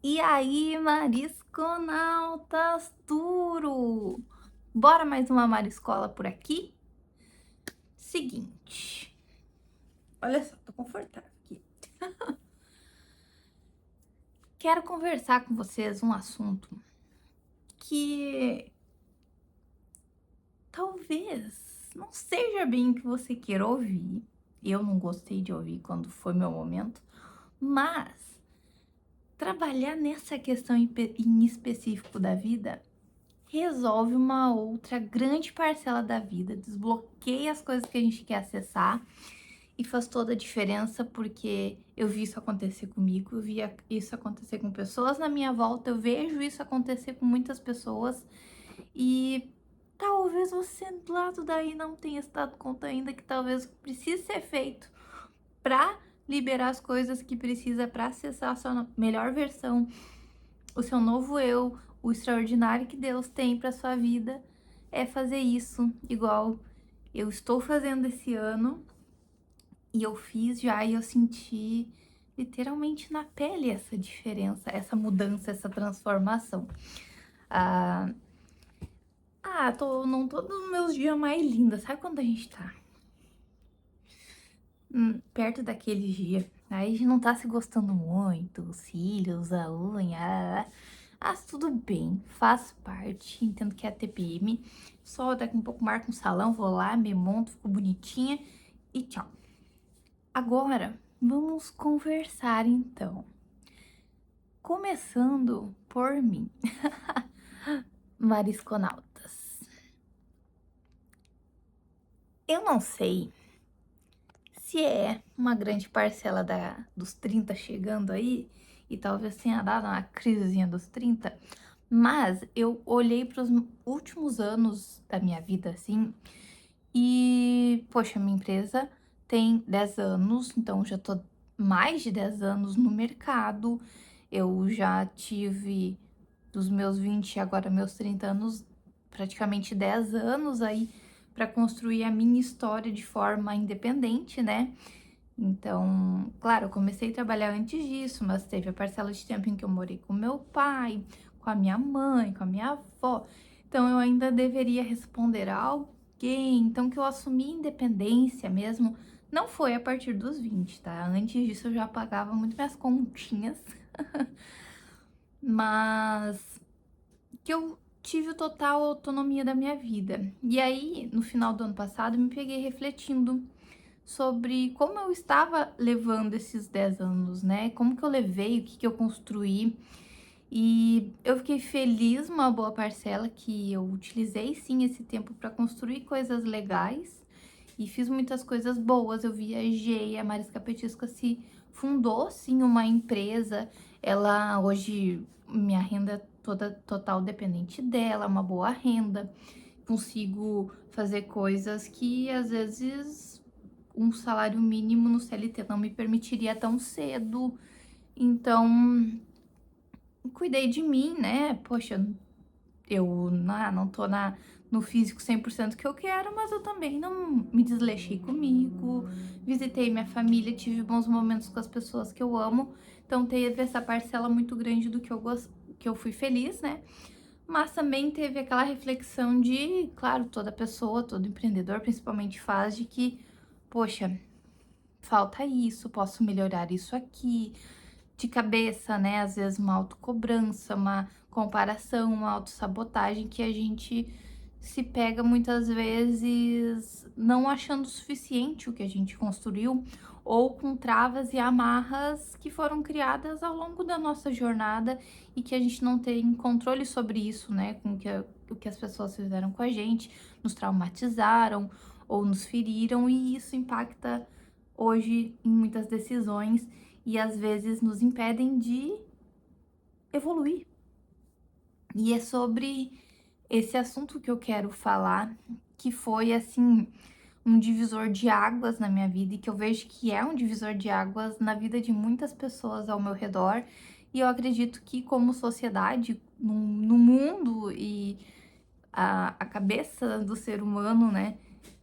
E aí, marisconautas duro! Bora mais uma mariscola por aqui? Seguinte, olha só, tô confortável aqui. Quero conversar com vocês um assunto que talvez não seja bem o que você queira ouvir. Eu não gostei de ouvir quando foi meu momento, mas trabalhar nessa questão em específico da vida resolve uma outra grande parcela da vida, desbloqueia as coisas que a gente quer acessar e faz toda a diferença porque eu vi isso acontecer comigo, eu vi isso acontecer com pessoas na minha volta, eu vejo isso acontecer com muitas pessoas e talvez você do lado daí não tenha se dado conta ainda que talvez precise ser feito para liberar as coisas que precisa para acessar a sua melhor versão, o seu novo eu, o extraordinário que Deus tem para sua vida é fazer isso, igual eu estou fazendo esse ano e eu fiz já e eu senti literalmente na pele essa diferença, essa mudança, essa transformação. Ah, não tô nos meus dias mais lindos, sabe quando a gente tá perto daquele dia, aí a gente não tá se gostando muito, os cílios, a unha, mas tudo bem, faz parte, entendo que é a TPM, só daqui um pouco marco um salão, vou lá, me monto, fico bonitinha e tchau. Agora, vamos conversar então. Começando por mim, marisconautas. Eu não sei se é uma grande parcela dos 30 chegando aí, e talvez tenha dado uma crisezinha dos 30, mas eu olhei para os últimos anos da minha vida assim, e poxa, minha empresa tem 10 anos, então já tô mais de 10 anos no mercado. Eu já tive dos meus 20 agora meus 30 anos, praticamente 10 anos aí para construir a minha história de forma independente, né? Então, claro, eu comecei a trabalhar antes disso, mas teve a parcela de tempo em que eu morei com meu pai, com a minha mãe, com a minha avó. Então, eu ainda deveria responder a alguém. Então, que eu assumi independência mesmo, não foi a partir dos 20, tá? Antes disso, eu já pagava muito minhas continhas. Mas que eu tive total autonomia da minha vida. E aí, no final do ano passado, eu me peguei refletindo sobre como eu estava levando esses 10 anos, né? Como que eu levei, o que que eu construí. E eu fiquei feliz, uma boa parcela, que eu utilizei sim esse tempo para construir coisas legais e fiz muitas coisas boas. Eu viajei, a Marisca Petisca se fundou sim uma empresa. Ela hoje, minha renda é toda total dependente dela, uma boa renda. Consigo fazer coisas que às vezes um salário mínimo no CLT não me permitiria tão cedo. Então, cuidei de mim, né? Poxa, eu não tô no físico 100% que eu quero, mas eu também não me desleixei comigo. Visitei minha família, tive bons momentos com as pessoas que eu amo. Então, teve essa parcela muito grande do que eu fui feliz, né? Mas também teve aquela reflexão de, claro, toda pessoa, todo empreendedor principalmente faz, de que, poxa, falta isso, posso melhorar isso aqui, de cabeça, né? Às vezes uma autocobrança, uma comparação, uma autossabotagem que a gente se pega muitas vezes não achando o suficiente o que a gente construiu ou com travas e amarras que foram criadas ao longo da nossa jornada e que a gente não tem controle sobre isso, né? Com o que as pessoas fizeram com a gente, nos traumatizaram ou nos feriram e isso impacta hoje em muitas decisões e às vezes nos impedem de evoluir. E é sobre esse assunto que eu quero falar, que foi assim um divisor de águas na minha vida e que eu vejo que é um divisor de águas na vida de muitas pessoas ao meu redor. E eu acredito que como sociedade, no mundo e a cabeça do ser humano, né,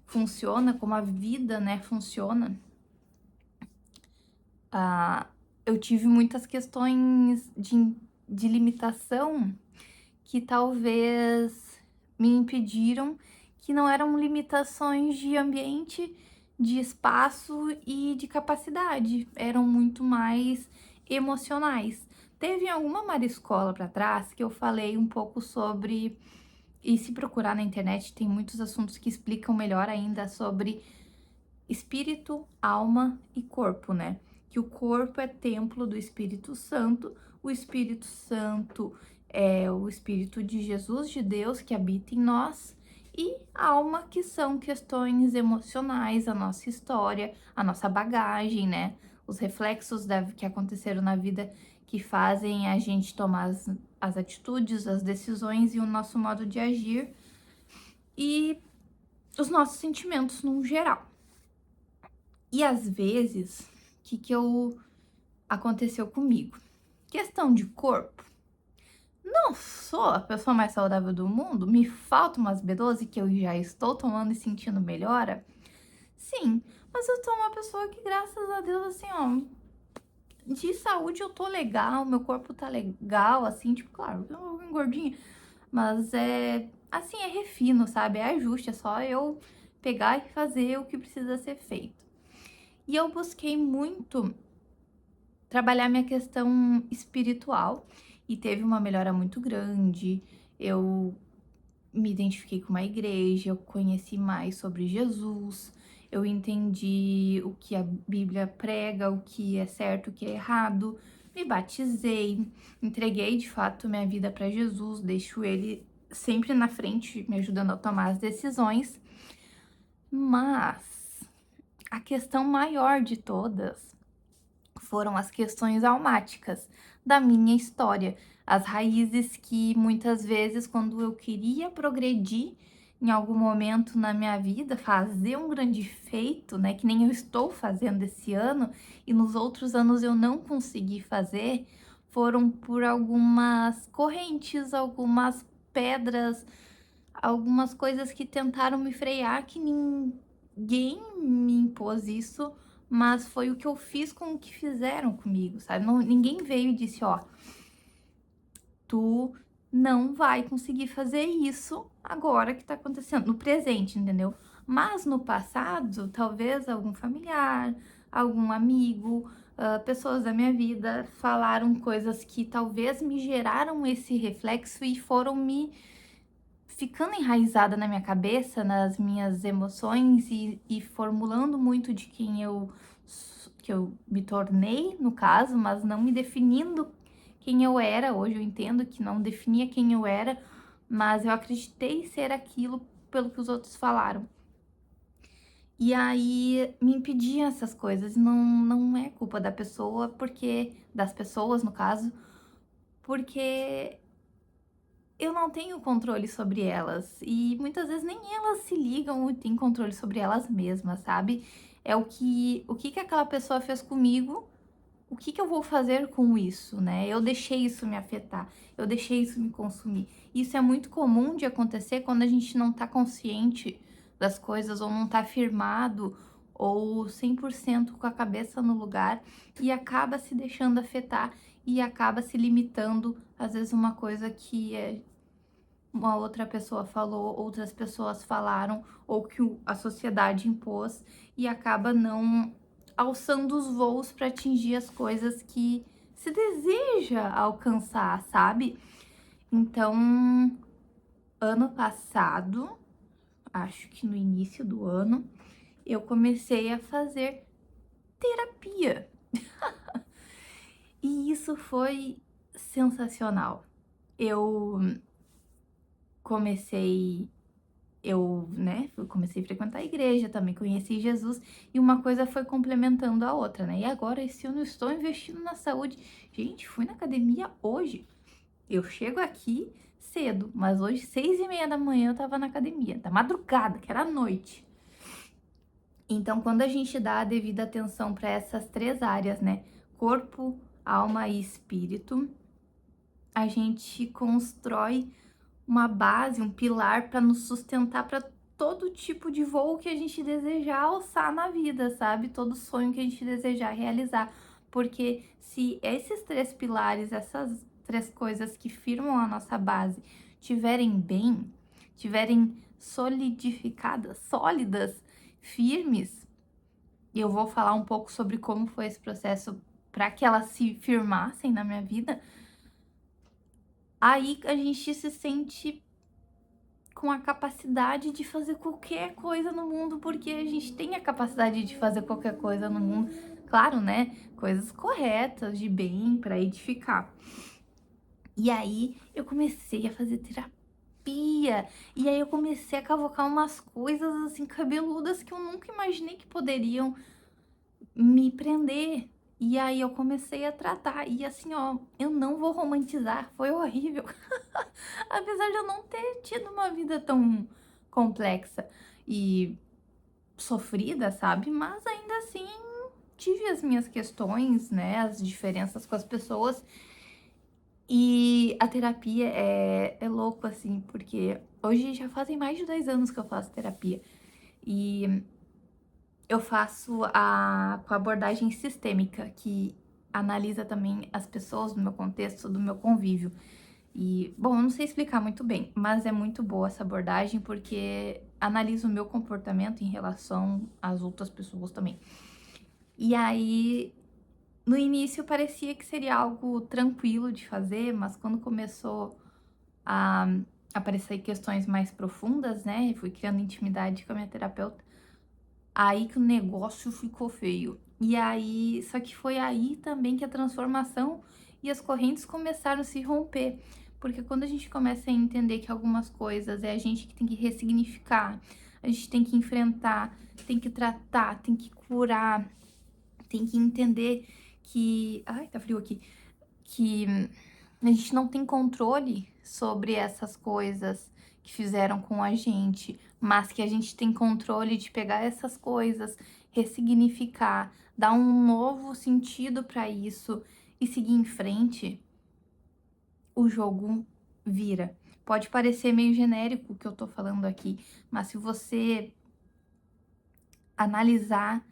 funciona, como a vida, né, funciona, ah, eu tive muitas questões de de limitação que talvez me impediram, que não eram limitações de ambiente, de espaço e de capacidade, eram muito mais emocionais. Teve alguma Mariscola para trás que eu falei um pouco sobre, e se procurar na internet tem muitos assuntos que explicam melhor ainda sobre espírito, alma e corpo, né? Que o corpo é templo do Espírito Santo, o Espírito Santo é o Espírito de Jesus, de Deus, que habita em nós, e a alma, que são questões emocionais, a nossa história, a nossa bagagem, né? Os reflexos que aconteceram na vida que fazem a gente tomar as atitudes, as decisões e o nosso modo de agir e os nossos sentimentos no geral. E às vezes, o que aconteceu comigo? Questão de corpo. Não sou a pessoa mais saudável do mundo, me faltam umas B12 que eu já estou tomando e sentindo melhora. Sim, mas eu sou uma pessoa que, graças a Deus, assim, ó, de saúde eu tô legal, meu corpo tá legal, assim, tipo, claro, eu engordinha, mas assim, é refino, sabe? É ajuste, é só eu pegar e fazer o que precisa ser feito. E eu busquei muito trabalhar minha questão espiritual e teve uma melhora muito grande. Eu me identifiquei com uma igreja, eu conheci mais sobre Jesus, eu entendi o que a Bíblia prega, o que é certo, o que é errado, me batizei, entreguei de fato minha vida para Jesus, deixo ele sempre na frente, me ajudando a tomar as decisões. Mas a questão maior de todas foram as questões almáticas da minha história, as raízes que muitas vezes, quando eu queria progredir em algum momento na minha vida, fazer um grande feito, né, que nem eu estou fazendo esse ano, e nos outros anos eu não consegui fazer, foram por algumas correntes, algumas pedras, algumas coisas que tentaram me frear, que ninguém me impôs isso, mas foi o que eu fiz com o que fizeram comigo, sabe? Não, ninguém veio e disse, ó, tu não vai conseguir fazer isso agora que tá acontecendo, no presente, entendeu? Mas no passado, talvez algum familiar, algum amigo, pessoas da minha vida falaram coisas que talvez me geraram esse reflexo e foram me ficando enraizada na minha cabeça, nas minhas emoções e formulando muito de que eu me tornei, no caso, mas não me definindo quem eu era. Hoje eu entendo que não definia quem eu era, mas eu acreditei ser aquilo pelo que os outros falaram. E aí me impediam essas coisas. Não é culpa da pessoa, porque das pessoas, no caso, porque eu não tenho controle sobre elas e muitas vezes nem elas se ligam e têm controle sobre elas mesmas, sabe? É o que aquela pessoa fez comigo, o que eu vou fazer com isso, né? Eu deixei isso me afetar, eu deixei isso me consumir. Isso é muito comum de acontecer quando a gente não tá consciente das coisas ou não tá firmado ou 100% com a cabeça no lugar e acaba se deixando afetar e acaba se limitando, às vezes uma coisa que uma outra pessoa falou, outras pessoas falaram, ou que a sociedade impôs, e acaba não alçando os voos para atingir as coisas que se deseja alcançar, sabe? Então, ano passado, acho que no início do ano, eu comecei a fazer terapia. E isso foi sensacional. Eu comecei comecei a frequentar a igreja, também conheci Jesus e uma coisa foi complementando a outra, né? E agora esse ano eu estou investindo na saúde. Gente, fui na academia hoje. Eu chego aqui cedo, mas hoje 6:30 da manhã eu tava na academia, da madrugada, que era a noite. Então, quando a gente dá a devida atenção para essas três áreas, né? Corpo, alma e espírito, a gente constrói uma base, um pilar para nos sustentar para todo tipo de voo que a gente desejar alçar na vida, sabe? Todo sonho que a gente desejar realizar. Porque se esses três pilares, essas três coisas que firmam a nossa base tiverem bem, tiverem solidificadas, sólidas, firmes, e eu vou falar um pouco sobre como foi esse processo para que elas se firmassem na minha vida, aí a gente se sente com a capacidade de fazer qualquer coisa no mundo, porque a gente tem a capacidade de fazer qualquer coisa no mundo, claro, né? Coisas corretas, de bem, para edificar. E aí eu comecei a fazer terapia, e aí eu comecei a cavocar umas coisas assim cabeludas que eu nunca imaginei que poderiam me prender. E aí eu comecei a tratar, e assim, ó, eu não vou romantizar, foi horrível. Apesar de eu não ter tido uma vida tão complexa e sofrida, sabe? Mas ainda assim tive as minhas questões, né? As diferenças com as pessoas. E a terapia é louco, assim, porque hoje já fazem mais de 10 anos que eu faço terapia. E eu faço com a abordagem sistêmica, que analisa também as pessoas do meu contexto, do meu convívio. E, bom, eu não sei explicar muito bem, mas é muito boa essa abordagem porque analisa o meu comportamento em relação às outras pessoas também. E aí, no início parecia que seria algo tranquilo de fazer, mas quando começou a aparecer questões mais profundas, né, fui criando intimidade com a minha terapeuta, aí que o negócio ficou feio. E aí, só que foi aí também que a transformação e as correntes começaram a se romper. Porque quando a gente começa a entender que algumas coisas é a gente que tem que ressignificar, a gente tem que enfrentar, tem que tratar, tem que curar, tem que entender que. Ai, tá frio aqui. Que a gente não tem controle sobre essas coisas que fizeram com a gente, mas que a gente tem controle de pegar essas coisas, ressignificar, dar um novo sentido para isso e seguir em frente, o jogo vira. Pode parecer meio genérico o que eu tô falando aqui, mas se você analisar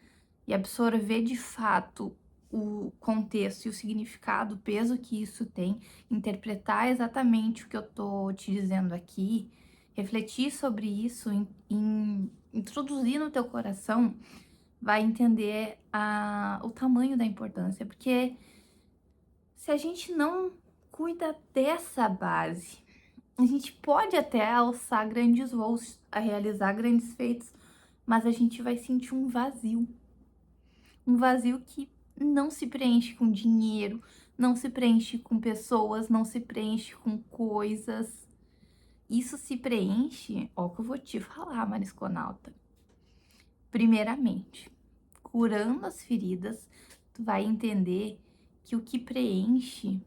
e absorver de fato o contexto e o significado, o peso que isso tem, interpretar exatamente o que eu tô te dizendo aqui, refletir sobre isso, introduzir no teu coração, vai entender o tamanho da importância, porque se a gente não cuida dessa base, a gente pode até alçar grandes voos, a realizar grandes feitos, mas a gente vai sentir um vazio. Um vazio que não se preenche com dinheiro, não se preenche com pessoas, não se preenche com coisas. Isso se preenche, ó, o que eu vou te falar, Marisconauta. Primeiramente, curando as feridas, tu vai entender que o que preenche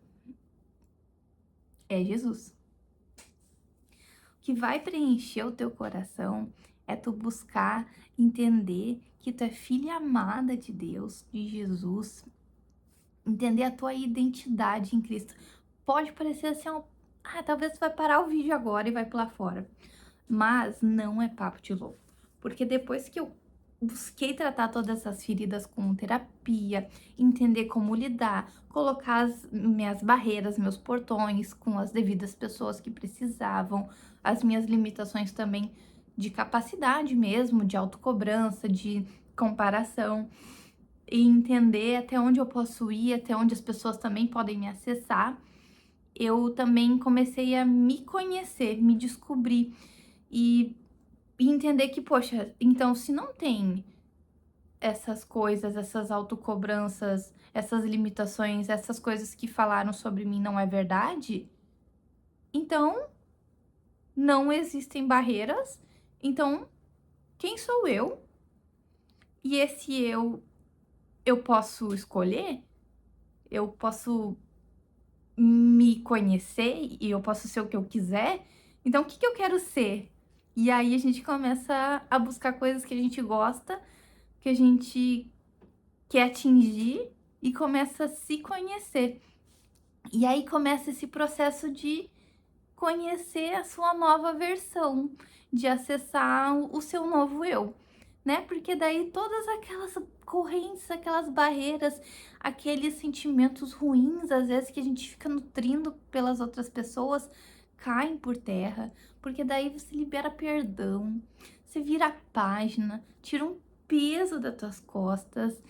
é Jesus. O que vai preencher o teu coração é tu buscar entender que tu é filha amada de Deus, de Jesus, entender a tua identidade em Cristo. Pode parecer assim, ó, talvez tu vai parar o vídeo agora e vai pular fora. Mas não é papo de louco. Porque depois que eu busquei tratar todas essas feridas com terapia, entender como lidar, colocar as minhas barreiras, meus portões com as devidas pessoas que precisavam, as minhas limitações também de capacidade mesmo, de autocobrança, de comparação, e entender até onde eu posso ir, até onde as pessoas também podem me acessar, eu também comecei a me conhecer, me descobrir e entender que, poxa, então se não tem essas coisas, essas autocobranças, essas limitações, essas coisas que falaram sobre mim não é verdade, então não existem barreiras, então quem sou eu? E esse eu posso escolher? Eu posso me conhecer e eu posso ser o que eu quiser? Então, o que que eu quero ser? E aí a gente começa a buscar coisas que a gente gosta, que a gente quer atingir e começa a se conhecer. E aí começa esse processo de conhecer a sua nova versão, de acessar o seu novo eu. né? Porque daí todas aquelas correntes, aquelas barreiras, aqueles sentimentos ruins, às vezes que a gente fica nutrindo pelas outras pessoas, caem por terra, porque daí você libera perdão, você vira a página, tira um peso das tuas costas,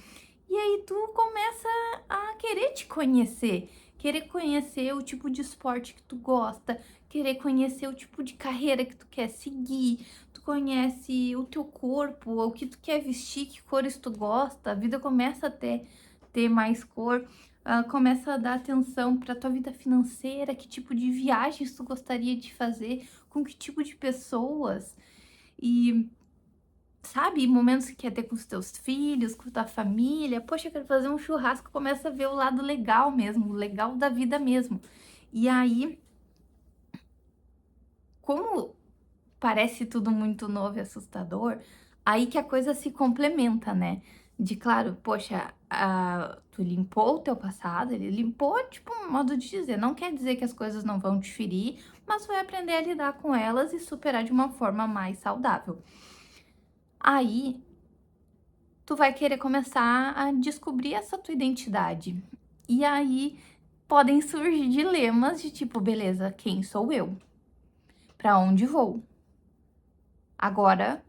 e aí tu começa a querer conhecer o tipo de esporte que tu gosta, querer conhecer o tipo de carreira que tu quer seguir, tu conhece o teu corpo, o que tu quer vestir, que cores tu gosta, a vida começa a ter mais cor, começa a dar atenção para tua vida financeira, que tipo de viagens tu gostaria de fazer, com que tipo de pessoas, e sabe, momentos que quer ter com os teus filhos, com tua família. Poxa, eu quero fazer um churrasco, começa a ver o lado legal mesmo, o legal da vida mesmo. E aí, como parece tudo muito novo e assustador, aí que a coisa se complementa, né? De claro, poxa, tu limpou o teu passado, ele limpou, tipo, um modo de dizer, não quer dizer que as coisas não vão te ferir, mas vai aprender a lidar com elas e superar de uma forma mais saudável. Aí, tu vai querer começar a descobrir essa tua identidade. E aí podem surgir dilemas de tipo, beleza, quem sou eu? Pra onde vou? Agora,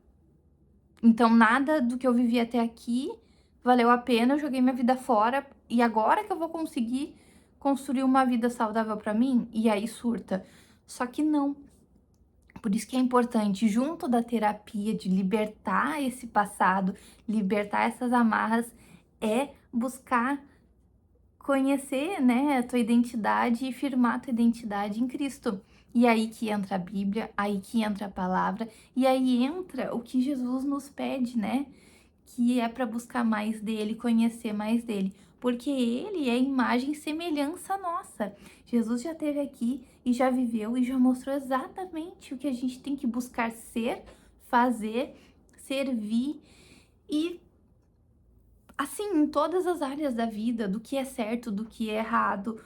então nada do que eu vivi até aqui valeu a pena, eu joguei minha vida fora e agora que eu vou conseguir construir uma vida saudável pra mim? E aí surta. Só que não. Por isso que é importante, junto da terapia, de libertar esse passado, libertar essas amarras, é buscar conhecer, né, a tua identidade e firmar a tua identidade em Cristo. E aí que entra a Bíblia, aí que entra a palavra, e aí entra o que Jesus nos pede, né? Que é para buscar mais dele, conhecer mais dele, porque ele é imagem e semelhança nossa. Jesus já esteve aqui e já viveu e já mostrou exatamente o que a gente tem que buscar ser, fazer, servir e assim, em todas as áreas da vida, do que é certo, do que é errado,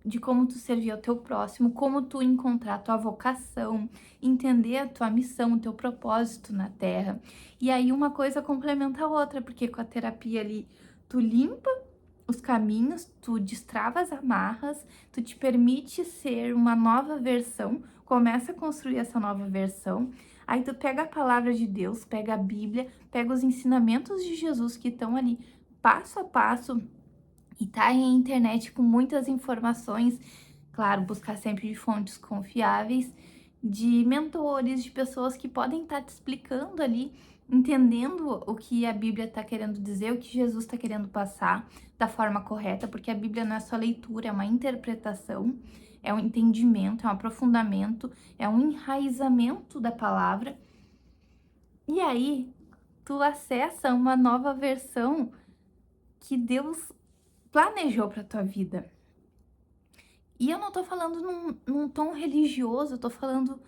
de como tu servir ao teu próximo, como tu encontrar a tua vocação, entender a tua missão, o teu propósito na Terra. E aí uma coisa complementa a outra, porque com a terapia ali, tu limpa os caminhos, tu destrava as amarras, tu te permite ser uma nova versão, começa a construir essa nova versão. Aí tu pega a palavra de Deus, pega a Bíblia, pega os ensinamentos de Jesus que estão ali passo a passo e tá aí a internet com muitas informações, claro, buscar sempre de fontes confiáveis, de mentores, de pessoas que podem estar te explicando ali, entendendo o que a Bíblia está querendo dizer, o que Jesus está querendo passar da forma correta, porque a Bíblia não é só leitura, é uma interpretação, é um entendimento, é um aprofundamento, é um enraizamento da palavra. E aí, tu acessa uma nova versão que Deus planejou para tua vida. E eu não tô falando num tom religioso, eu tô falando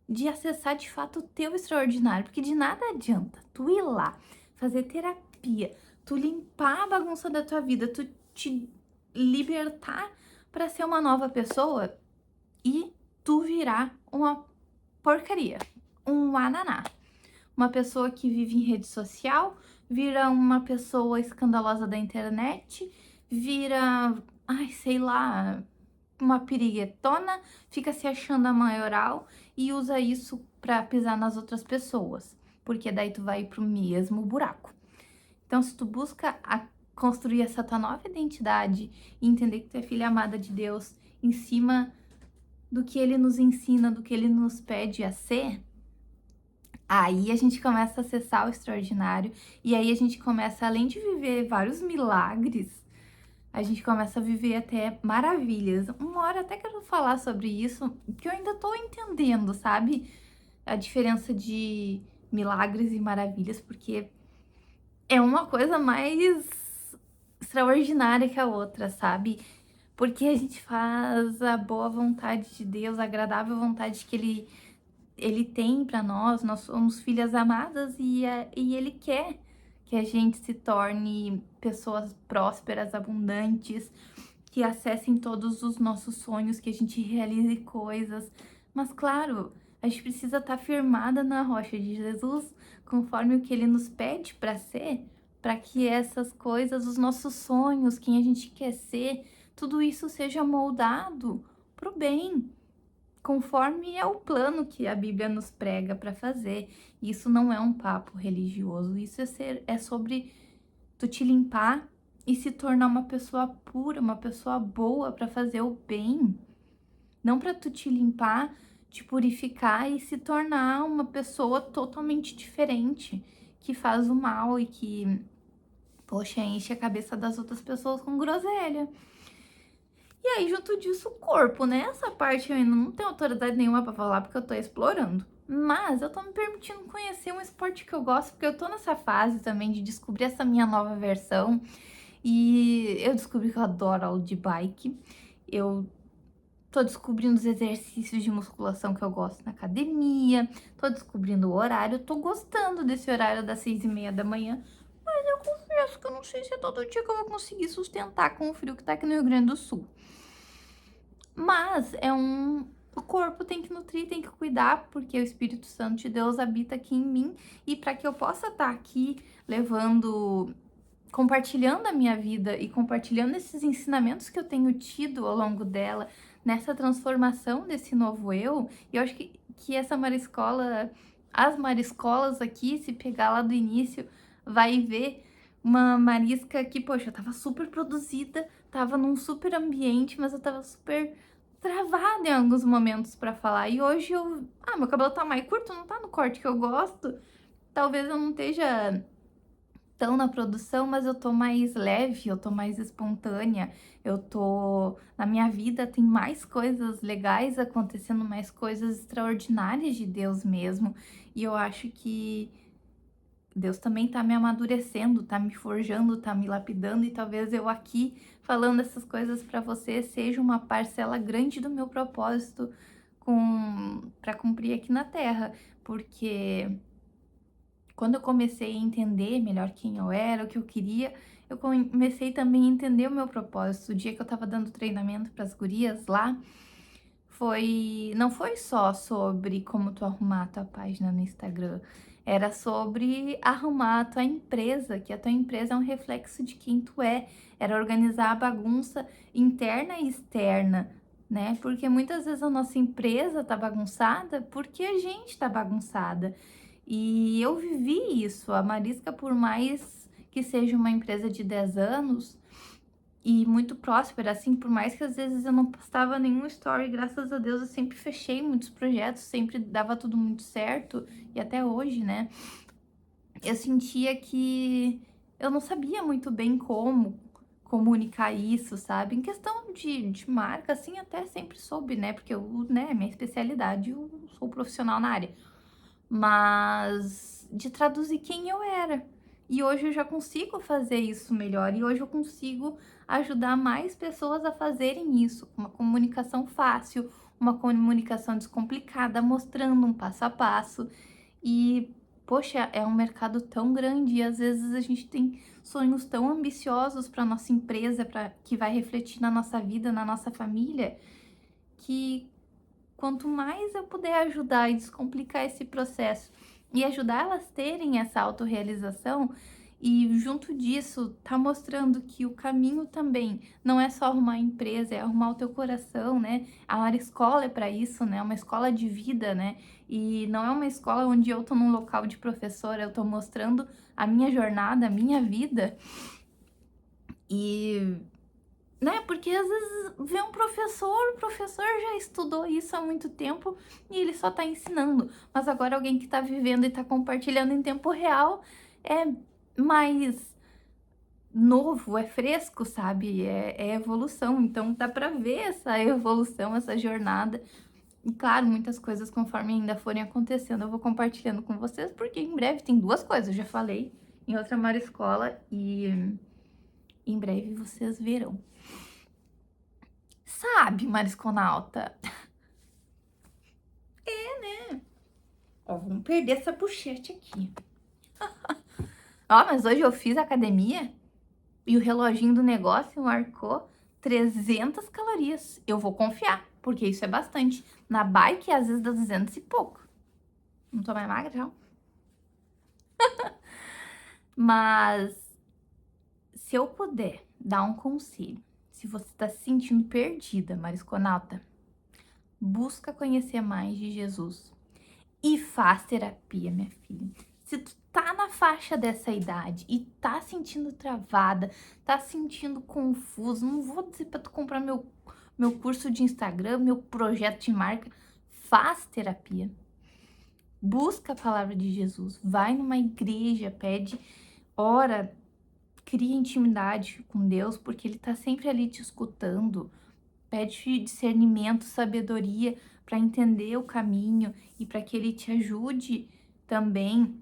de acessar de fato o teu extraordinário, porque de nada adianta tu ir lá, fazer terapia, tu limpar a bagunça da tua vida, tu te libertar para ser uma nova pessoa e tu virar uma porcaria, um ananá. Uma pessoa que vive em rede social, vira uma pessoa escandalosa da internet, vira, ai, sei lá, uma piriguetona, fica se achando a maioral e usa isso pra pisar nas outras pessoas, porque daí tu vai pro mesmo buraco. Então, se tu busca construir essa tua nova identidade e entender que tu é filha amada de Deus em cima do que ele nos ensina, do que ele nos pede a ser, aí a gente começa a acessar o extraordinário e aí a gente começa, além de viver vários milagres, a gente começa a viver até maravilhas. Uma hora até quero falar sobre isso, que eu ainda tô entendendo, sabe? A diferença de milagres e maravilhas, porque é uma coisa mais extraordinária que a outra, sabe? Porque a gente faz a boa vontade de Deus, a agradável vontade que Ele tem para nós somos filhas amadas e Ele quer que a gente se torne pessoas prósperas, abundantes, que acessem todos os nossos sonhos, que a gente realize coisas. Mas, claro, A gente precisa estar firmada na rocha de Jesus, conforme o que ele nos pede para ser, para que essas coisas, os nossos sonhos, quem a gente quer ser, tudo isso seja moldado pro bem, conforme é o plano que a Bíblia nos prega para fazer. Isso não é um papo religioso, isso é sobre tu te limpar e se tornar uma pessoa pura, uma pessoa boa para fazer o bem. Não para tu te limpar, te purificar e se tornar uma pessoa totalmente diferente, que faz o mal e que, poxa, enche a cabeça das outras pessoas com groselha. E aí, junto disso, o corpo, né? Essa parte eu ainda não tenho autoridade nenhuma pra falar porque eu tô explorando. Mas eu tô me permitindo conhecer um esporte que eu gosto, porque eu tô nessa fase também de descobrir essa minha nova versão. E eu descobri que eu adoro aula de bike. Eu tô descobrindo os exercícios de musculação que eu gosto na academia. Tô descobrindo o horário. Tô gostando desse horário das 6h30 da manhã. Mas eu confesso que eu não sei se é todo dia que eu vou conseguir sustentar com o frio que tá aqui no Rio Grande do Sul. Mas o corpo tem que nutrir, tem que cuidar, porque o Espírito Santo de Deus habita aqui em mim. E para que eu possa estar aqui compartilhando a minha vida e compartilhando esses ensinamentos que eu tenho tido ao longo dela, nessa transformação desse novo eu, e eu acho que essa mariscola, as mariscolas aqui, se pegar lá do início, vai ver uma marisca que, poxa, eu tava super produzida, tava num super ambiente, mas eu tava super travada em alguns momentos pra falar. E hoje meu cabelo tá mais curto, não tá no corte que eu gosto. Talvez eu não esteja tão na produção, mas eu tô mais leve, eu tô mais espontânea, na minha vida tem mais coisas legais acontecendo, mais coisas extraordinárias de Deus mesmo. E eu acho que Deus também tá me amadurecendo, tá me forjando, tá me lapidando, e talvez eu aqui falando essas coisas para você seja uma parcela grande do meu propósito para cumprir aqui na Terra, porque quando eu comecei a entender melhor quem eu era, o que eu queria, eu comecei também a entender o meu propósito. O dia que eu tava dando treinamento para as gurias lá, não foi só sobre como tu arrumar a tua página no Instagram, era sobre arrumar a tua empresa, que a tua empresa é um reflexo de quem tu é, era organizar a bagunça interna e externa, né? Porque muitas vezes a nossa empresa tá bagunçada porque a gente tá bagunçada. E eu vivi isso. A Marisca, por mais que seja uma empresa de 10 anos e muito próspera, assim, por mais que às vezes eu não postava nenhum story, graças a Deus eu sempre fechei muitos projetos, sempre dava tudo muito certo, e até hoje, né? Eu sentia que eu não sabia muito bem como comunicar isso, sabe? Em questão de marca, assim, até sempre soube, né? Porque minha especialidade, eu sou profissional na área, mas de traduzir quem eu era. E hoje eu já consigo fazer isso melhor, e hoje eu consigo ajudar mais pessoas a fazerem isso, uma comunicação fácil, uma comunicação descomplicada, mostrando um passo a passo. E, poxa, é um mercado tão grande, e às vezes a gente tem sonhos tão ambiciosos para nossa empresa, que vai refletir na nossa vida, na nossa família, que quanto mais eu puder ajudar e descomplicar esse processo e ajudar elas a terem essa autorrealização, e junto disso tá mostrando que o caminho também não é só arrumar a empresa, é arrumar o teu coração, né? A Mariscola é para isso, né? Uma escola de vida, né? E não é uma escola onde eu tô num local de professora, eu tô mostrando a minha jornada, a minha vida. E né? Porque às vezes vê um professor, o professor já estudou isso há muito tempo e ele só tá ensinando. Mas agora alguém que tá vivendo e tá compartilhando em tempo real é mais novo, é fresco, sabe? É evolução. Então dá pra ver essa evolução, essa jornada. E claro, muitas coisas conforme ainda forem acontecendo, eu vou compartilhando com vocês, porque em breve tem duas coisas, eu já falei em outra Mariscola e em breve vocês verão. Sabe, marisconauta? Ó, vamos perder essa pochete aqui. Ó, mas hoje eu fiz academia e o reloginho do negócio marcou 300 calorias. Eu vou confiar. porque isso é bastante. Na bike, às vezes dá 200 e pouco. Não tô mais magra, não. Mas se eu puder dar um conselho, se você tá se sentindo perdida, marisconauta, busca conhecer mais de Jesus e faz terapia, minha filha. Se tu tá na faixa dessa idade e tá sentindo travada, tá sentindo confuso, não vou dizer pra tu comprar meu curso de Instagram, meu projeto de marca, faz terapia. Busca a palavra de Jesus, vai numa igreja, pede, ora, cria intimidade com Deus, porque Ele tá sempre ali te escutando. Pede discernimento, sabedoria para entender o caminho e para que Ele te ajude também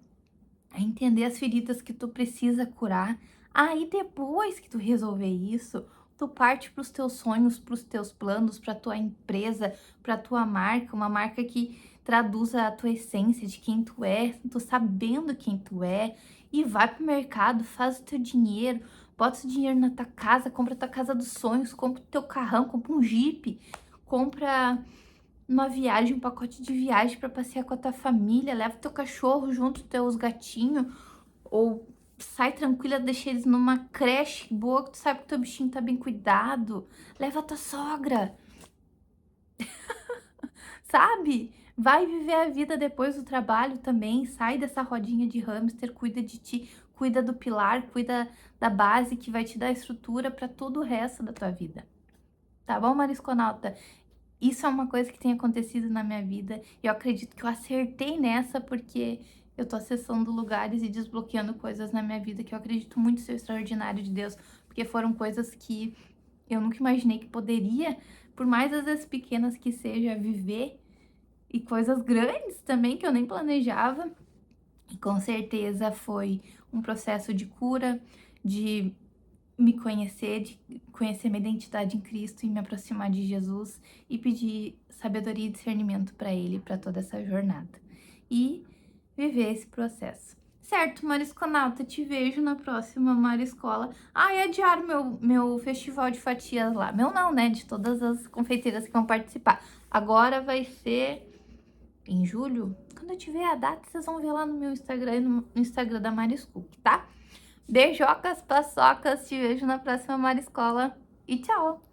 a entender as feridas que tu precisa curar. Aí depois que tu resolver isso, tu parte para os teus sonhos, para os teus planos, para tua empresa, para tua marca, uma marca que traduza a tua essência de quem tu é, tu sabendo quem tu é, e vai pro mercado, faz o teu dinheiro, bota o dinheiro na tua casa, compra a tua casa dos sonhos, compra o teu carrão, compra um Jeep, compra uma viagem, um pacote de viagem para passear com a tua família, leva teu cachorro junto, teus gatinhos, ou sai tranquila, deixa eles numa creche boa, que tu sabe que teu bichinho tá bem cuidado, leva a tua sogra, sabe? Vai viver a vida depois do trabalho também, sai dessa rodinha de hamster, cuida de ti, cuida do pilar, cuida da base que vai te dar estrutura para todo o resto da tua vida. Tá bom, Marisconauta? Isso é uma coisa que tem acontecido na minha vida e eu acredito que eu acertei nessa porque eu tô acessando lugares e desbloqueando coisas na minha vida que eu acredito muito ser extraordinário de Deus, porque foram coisas que eu nunca imaginei que poderia, por mais às vezes pequenas que seja, viver, e coisas grandes também que eu nem planejava. E com certeza foi um processo de cura, de me conhecer, de conhecer minha identidade em Cristo e me aproximar de Jesus e pedir sabedoria e discernimento para Ele, para toda essa jornada. E viver esse processo. Certo, Marisconauta, te vejo na próxima Mariscola. Ah, e adiaram meu festival de fatias lá. Meu não, né? De todas as confeiteiras que vão participar. Agora vai ser em julho. Quando eu tiver a data, vocês vão ver lá no meu Instagram e no Instagram da Mariscook, tá? Beijocas, paçocas, te vejo na próxima Mariscola e tchau!